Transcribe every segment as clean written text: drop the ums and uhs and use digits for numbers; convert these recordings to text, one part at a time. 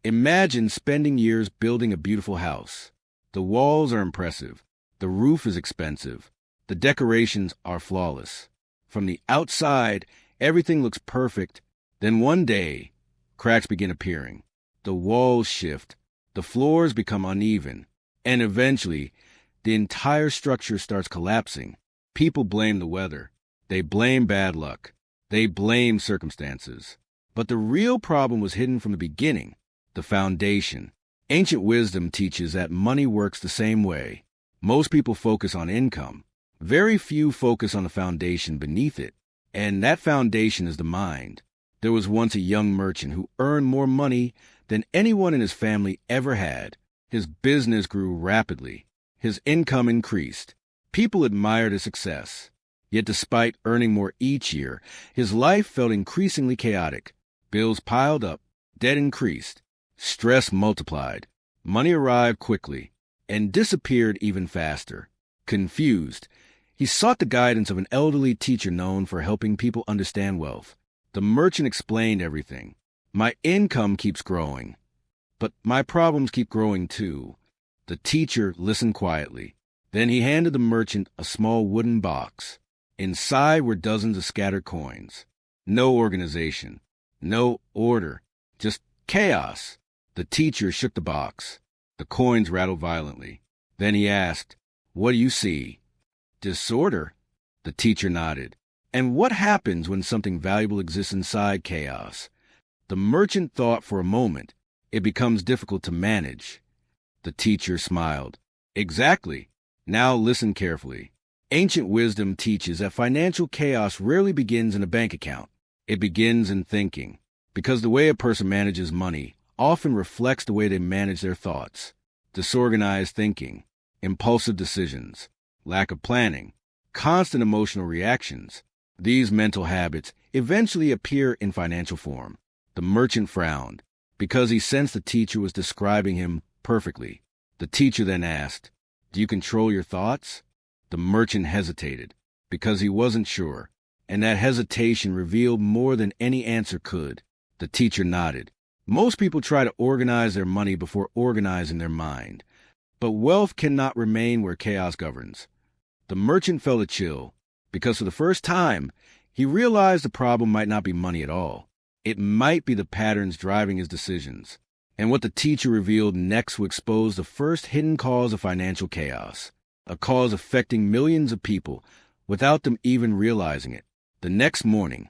Imagine spending years building a beautiful house. The walls are impressive. The roof is expensive. The decorations are flawless. From the outside, everything looks perfect. Then one day, cracks begin appearing. The walls shift. The floors become uneven. And eventually, the entire structure starts collapsing. People blame the weather. They blame bad luck. They blame circumstances. But the real problem was hidden from the beginning, the foundation. Ancient wisdom teaches that money works the same way. Most people focus on income. Very few focus on the foundation beneath it. And that foundation is the mind. There was once a young merchant who earned more money than anyone in his family ever had. His business grew rapidly. His income increased. People admired his success. Yet despite earning more each year, his life felt increasingly chaotic. Bills piled up, debt increased, stress multiplied. Money arrived quickly and disappeared even faster. Confused, he sought the guidance of an elderly teacher known for helping people understand wealth. The merchant explained everything. My income keeps growing, but my problems keep growing too. The teacher listened quietly. Then he handed the merchant a small wooden box. Inside were dozens of scattered coins. No organization, no order, just chaos. The teacher shook the box. The coins rattled violently. Then he asked, "What do you see?" "Disorder." The teacher nodded. "And what happens when something valuable exists inside chaos?" The merchant thought for a moment. "It becomes difficult to manage." The teacher smiled. "Exactly. Now listen carefully. Ancient wisdom teaches that financial chaos rarely begins in a bank account. It begins in thinking, because the way a person manages money often reflects the way they manage their thoughts. Disorganized thinking, impulsive decisions, lack of planning, constant emotional reactions. These mental habits eventually appear in financial form. The merchant frowned, because he sensed the teacher was describing him perfectly. The teacher then asked, "Do you control your thoughts?" The merchant hesitated, because he wasn't sure, and that hesitation revealed more than any answer could. The teacher nodded. Most people try to organize their money before organizing their mind, but wealth cannot remain where chaos governs. The merchant felt a chill, because for the first time, he realized the problem might not be money at all. It might be the patterns driving his decisions. And what the teacher revealed next would expose the first hidden cause of financial chaos, a cause affecting millions of people without them even realizing it. The next morning,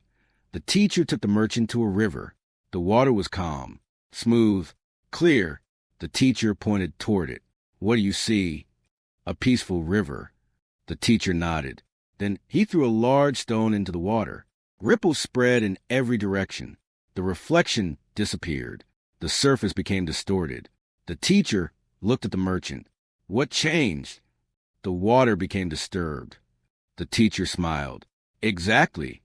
the teacher took the merchant to a river. The water was calm, smooth, clear. The teacher pointed toward it. "What do you see?" "A peaceful river." The teacher nodded. Then he threw a large stone into the water. Ripples spread in every direction. The reflection disappeared. The surface became distorted. The teacher looked at the merchant. "What changed?" "The water became disturbed." The teacher smiled. "Exactly.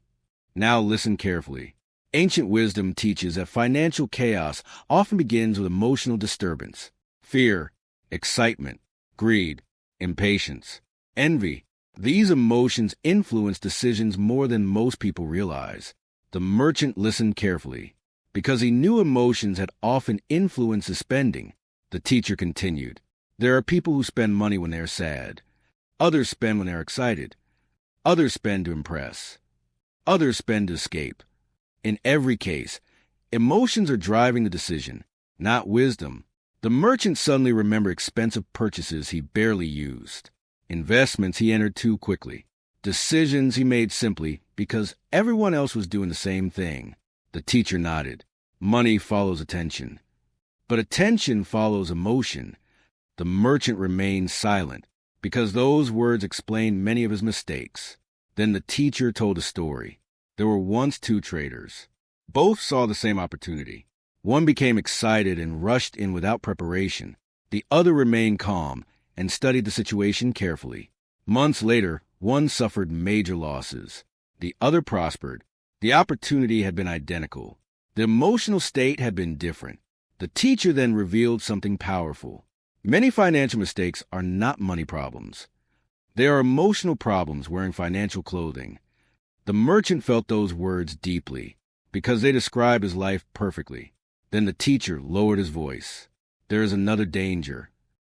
Now listen carefully. Ancient wisdom teaches that financial chaos often begins with emotional disturbance. Fear, excitement, greed, impatience, envy. These emotions influence decisions more than most people realize. The merchant listened carefully, because he knew emotions had often influenced his spending. The teacher continued. There are people who spend money when they're sad. Others spend when they're excited. Others spend to impress. Others spend to escape. In every case, emotions are driving the decision, not wisdom. The merchant suddenly remembered expensive purchases he barely used. Investments he entered too quickly. Decisions he made simply because everyone else was doing the same thing. The teacher nodded. Money follows attention. But attention follows emotion. The merchant remained silent, because those words explained many of his mistakes. Then the teacher told a story. There were once two traders. Both saw the same opportunity. One became excited and rushed in without preparation. The other remained calm and studied the situation carefully. Months later, one suffered major losses. The other prospered. The opportunity had been identical. The emotional state had been different. The teacher then revealed something powerful. Many financial mistakes are not money problems. They are emotional problems wearing financial clothing. The merchant felt those words deeply, because they described his life perfectly. Then the teacher lowered his voice. There is another danger.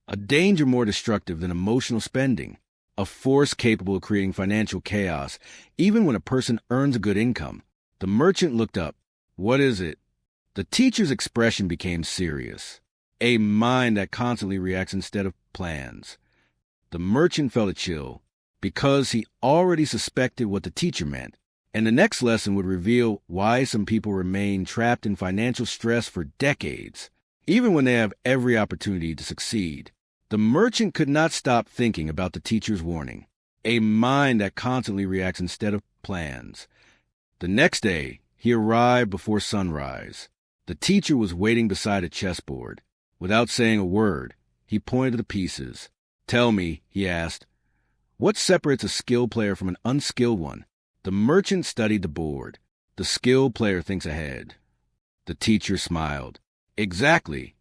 A danger more destructive than emotional spending. A force capable of creating financial chaos, even when a person earns a good income. The merchant looked up. What is it? The teacher's expression became serious. A mind that constantly reacts instead of plans. The merchant felt a chill, because he already suspected what the teacher meant. And the next lesson would reveal why some people remain trapped in financial stress for decades, even when they have every opportunity to succeed. The merchant could not stop thinking about the teacher's warning. A mind that constantly reacts instead of plans. The next day, he arrived before sunrise. The teacher was waiting beside a chessboard. Without saying a word, he pointed to the pieces. Tell me, he asked, what separates a skilled player from an unskilled one? The merchant studied the board. The skilled player thinks ahead. The teacher smiled. Exactly.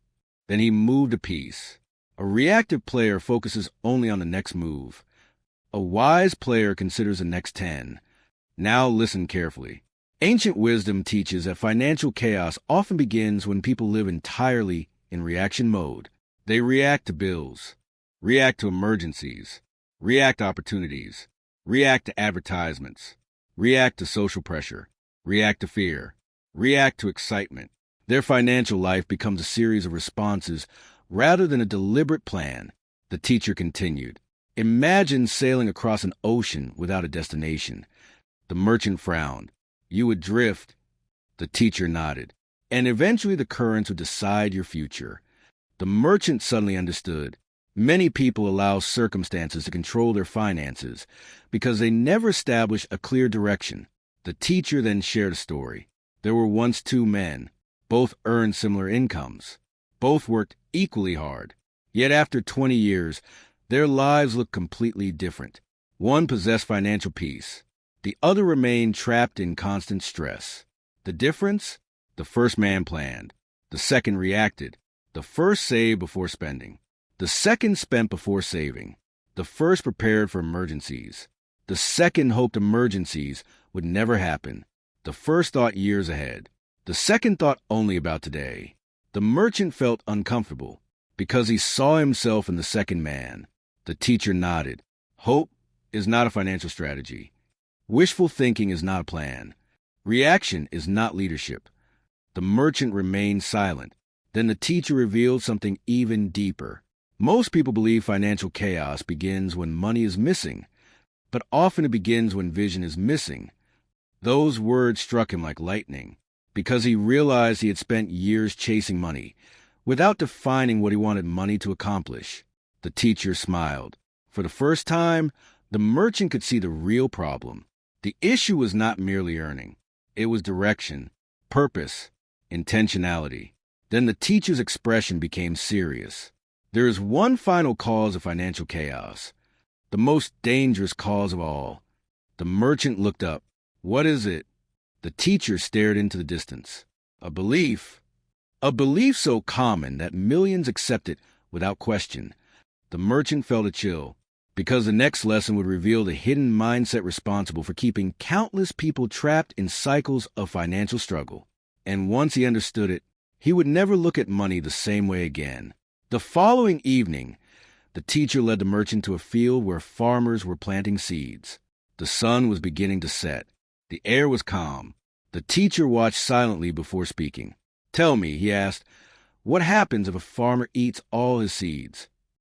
Then he moved a piece. A reactive player focuses only on the next move. A wise player considers the next 10. Now listen carefully. Ancient wisdom teaches that financial chaos often begins when people live entirely in reaction mode. They react to bills, react to emergencies, react to opportunities, react to advertisements, react to social pressure, react to fear, react to excitement. Their financial life becomes a series of responses rather than a deliberate plan. The teacher continued. Imagine sailing across an ocean without a destination. The merchant frowned. You would drift. The teacher nodded. And eventually the currents would decide your future. The merchant suddenly understood. Many people allow circumstances to control their finances because they never establish a clear direction. The teacher then shared a story. There were once two men. Both earned similar incomes. Both worked equally hard. Yet after 20 years, their lives looked completely different. One possessed financial peace. The other remained trapped in constant stress. The difference? The first man planned. The second reacted. The first saved before spending. The second spent before saving. The first prepared for emergencies. The second hoped emergencies would never happen. The first thought years ahead. The second thought only about today. The merchant felt uncomfortable because he saw himself in the second man. The teacher nodded. Hope is not a financial strategy. Wishful thinking is not a plan. Reaction is not leadership. The merchant remained silent. Then the teacher revealed something even deeper. Most people believe financial chaos begins when money is missing, but often it begins when vision is missing. Those words struck him like lightning, because he realized he had spent years chasing money, without defining what he wanted money to accomplish. The teacher smiled. For the first time, the merchant could see the real problem. The issue was not merely earning. It was direction, purpose, intentionality. Then the teacher's expression became serious. There is one final cause of financial chaos, the most dangerous cause of all. The merchant looked up. What is it? The teacher stared into the distance. A belief. A belief so common that millions accept it without question. The merchant felt a chill, because the next lesson would reveal the hidden mindset responsible for keeping countless people trapped in cycles of financial struggle. And once he understood it, he would never look at money the same way again. The following evening, the teacher led the merchant to a field where farmers were planting seeds. The sun was beginning to set. The air was calm. The teacher watched silently before speaking. Tell me, he asked, what happens if a farmer eats all his seeds?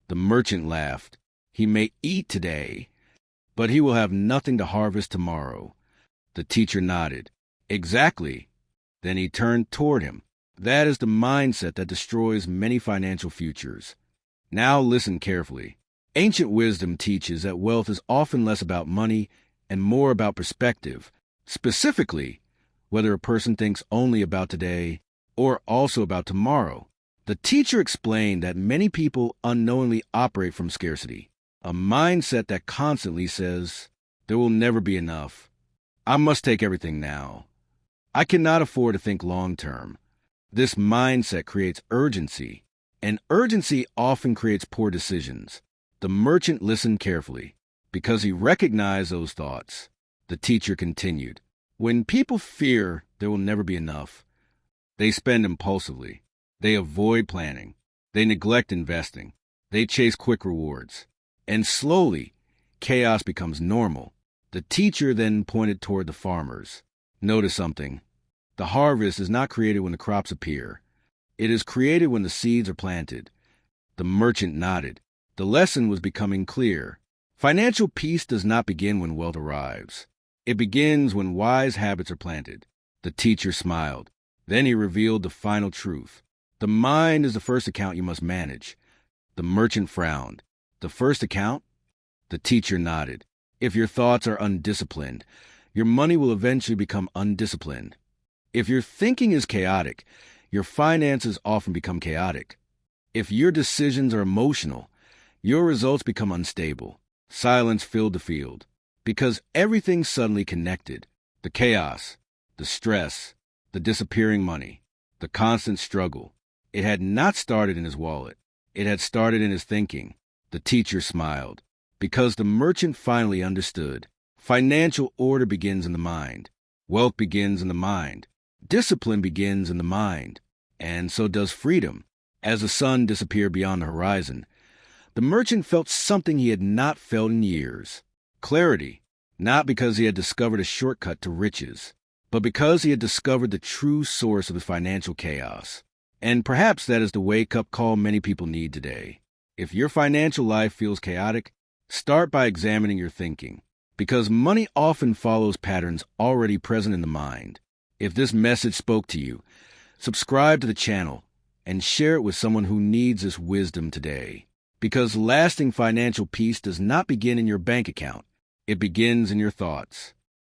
The merchant laughed. He may eat today, but he will have nothing to harvest tomorrow. The teacher nodded. Exactly. Then he turned toward him. That is the mindset that destroys many financial futures. Now listen carefully. Ancient wisdom teaches that wealth is often less about money and more about perspective. Specifically, whether a person thinks only about today or also about tomorrow. The teacher explained that many people unknowingly operate from scarcity, a mindset that constantly says, there will never be enough. I must take everything now. I cannot afford to think long term. This mindset creates urgency, and urgency often creates poor decisions. The merchant listened carefully, because he recognized those thoughts. The teacher continued, when people fear there will never be enough, They spend impulsively. They avoid planning. They neglect investing. They chase quick rewards. And slowly, chaos becomes normal. The teacher then pointed toward the farmers. Notice something. The harvest is not created when the crops appear. It is created when the seeds are planted. The merchant nodded. The lesson was becoming clear. Financial peace does not begin when wealth arrives. It begins when wise habits are planted. The teacher smiled. Then he revealed the final truth. The mind is the first account you must manage. The merchant frowned. The first account? The teacher nodded. If your thoughts are undisciplined, your money will eventually become undisciplined. If your thinking is chaotic, your finances often become chaotic. If your decisions are emotional, your results become unstable. Silence filled the field, because everything suddenly connected. The chaos, the stress, the disappearing money, the constant struggle. It had not started in his wallet. It had started in his thinking. The teacher smiled, because the merchant finally understood. Financial order begins in the mind. Wealth begins in the mind. Discipline begins in the mind. And so does freedom. As the sun disappeared beyond the horizon, the merchant felt something he had not felt in years. Clarity, not because he had discovered a shortcut to riches, but because he had discovered the true source of the financial chaos. And perhaps that is the wake-up call many people need today. If your financial life feels chaotic, start by examining your thinking, because money often follows patterns already present in the mind. If this message spoke to you, subscribe to the channel and share it with someone who needs this wisdom today. Because lasting financial peace does not begin in your bank account. It begins in your thoughts.